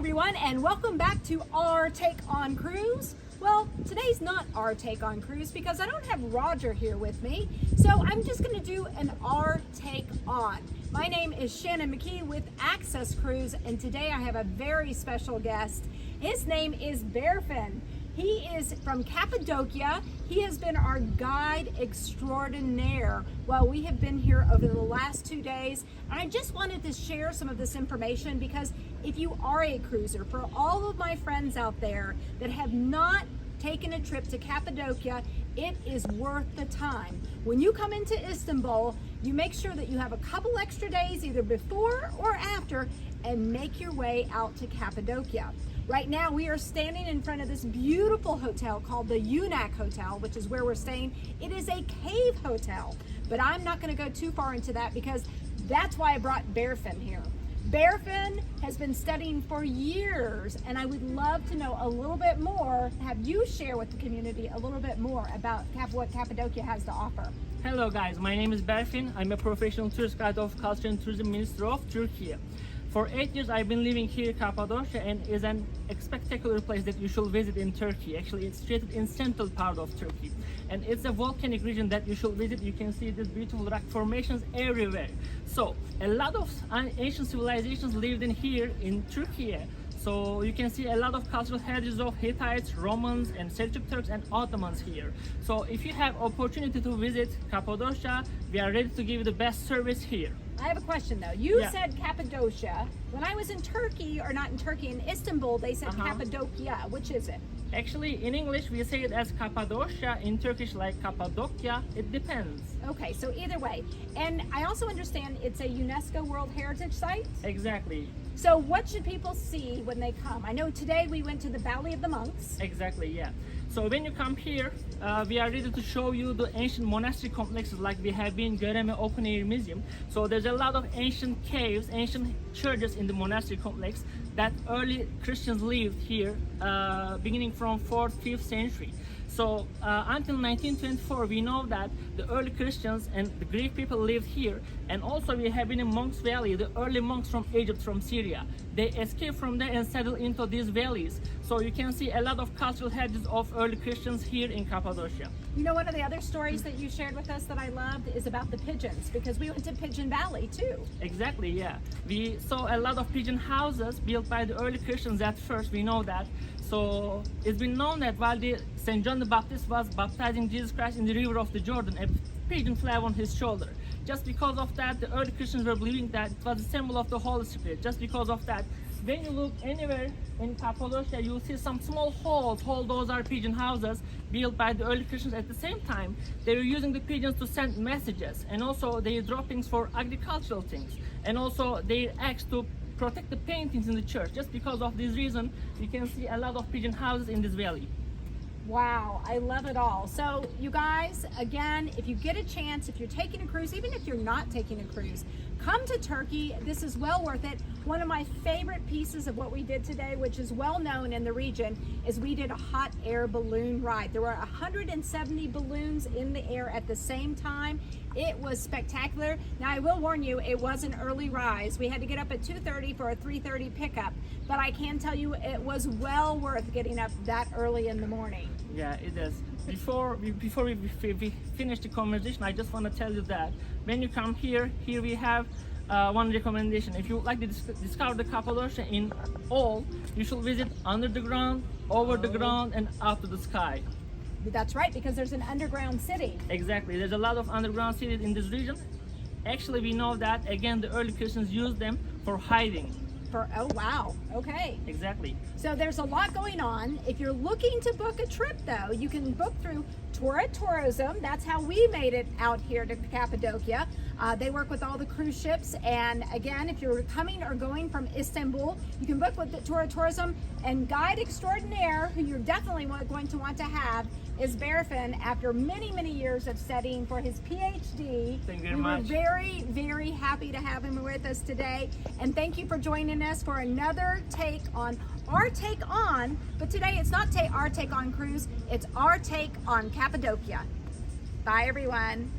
everyone, and welcome back to Our Take on Cruise. Well, today's not Our Take on Cruise because I don't have Roger here with me, so I'm just going to do an Our Take on. My name is Shannon McKee with Access Cruise, and today I have a very special guest. His name is Berfin. He is from Cappadocia. He has been our guide extraordinaire while we have been here over the last 2 days. And I just wanted to share some of this information because if you are a cruiser, for all of my friends out there that have not taken a trip to Cappadocia, it is worth the time. When you come into Istanbul, you make sure that you have a couple extra days either before or after and make your way out to Cappadocia. Right now we are standing in front of this beautiful hotel called the Yunak Hotel, which is where we're staying. It is a cave hotel, but I'm not going to go too far into that because that's why I brought Berfin here. Berfin has been studying for years, and I would love to know a little bit more, have you share with the community a little bit more about what Cappadocia has to offer. Hello guys, my name is Berfin. I'm a professional tourist guide of Culture and Tourism Ministry of Turkey. For 8 years I've been living here in Cappadocia, and is an spectacular place that you should visit in Turkey. Actually, it's situated in central part of Turkey, and it's a volcanic region that you should visit. You can see these beautiful rock formations everywhere. So a lot of ancient civilizations lived in here in Turkey. So you can see a lot of cultural heritage of Hittites, Romans, and Seljuk Turks and Ottomans here. So if you have opportunity to visit Cappadocia, we are ready to give you the best service here. I have a question though. You said Cappadocia. When I was in Turkey, or not in Turkey, in Istanbul, they said Cappadocia. Which is it? Actually, in English, we say it as Cappadocia. In Turkish, like Cappadocia. It depends. Okay, so either way. And I also understand it's a UNESCO World Heritage Site? Exactly. So what should people see when they come? I know today we went to the Valley of the Monks. Exactly, yeah. So when you come here, we are ready to show you the ancient monastery complexes like we have in Göreme Open Air Museum. So there's a lot of ancient caves, ancient churches in the monastery complex that early Christians lived here, beginning from 4th, 5th century. So until 1924, we know that the early Christians and the Greek people lived here, and also we have been in Monks Valley, the early monks from Egypt, from Syria. They escaped from there and settled into these valleys. So you can see a lot of cultural heritage of early Christians here in Cappadocia. You know, one of the other stories that you shared with us that I loved is about the pigeons, because we went to Pigeon Valley too. Exactly, yeah. We saw a lot of pigeon houses built by the early Christians at first, we know that. So it's been known that while St. John the Baptist was baptizing Jesus Christ in the river of the Jordan, a pigeon flew on his shoulder. Just because of that, the early Christians were believing that it was a symbol of the Holy Spirit. Just because of that, when you look anywhere in Cappadocia, you'll see some small halls. All those are pigeon houses built by the early Christians. At the same time, they were using the pigeons to send messages, and also their droppings for agricultural things, and also their eggs to protect the paintings in the church. Just because of this reason, you can see a lot of pigeon houses in this valley. Wow, I love it all. So you guys, again, if you get a chance, if you're taking a cruise, even if you're not taking a cruise, come to Turkey. This is well worth it. One of my favorite pieces of what we did today, which is well known in the region, is we did a hot air balloon ride. There were 170 balloons in the air at the same time. It was spectacular. Now I will warn you, it was an early rise. We had to get up at 2:30 for a 3:30 pickup, but I can tell you it was well worth getting up that early in the morning. Yeah, it is. Before we finish the conversation, I just want to tell you that when you come here we have one recommendation. If you would like to discover the Cappadocia in all, you should visit under the ground, over the ground, and up to the sky. That's right, because there's an underground city. Exactly, there's a lot of underground cities in this region. Actually, we know that, again, the early Christians used them for hiding. Oh wow, okay. Exactly. So there's a lot going on. If you're looking to book a trip though, you can book through Tura Turizm. That's how we made it out here to Cappadocia. They work with all the cruise ships, and again, if you're coming or going from Istanbul, you can book with the Tura Turizm. And guide extraordinaire, who you're definitely going to want to have, is Berfin. After many, many years of studying for his PhD, thank you very much. We're very, very happy to have him with us today. And thank you for joining us for another take on Our Take On. But today it's not Our Take on Cruise, it's Our Take on Cappadocia. Bye, everyone.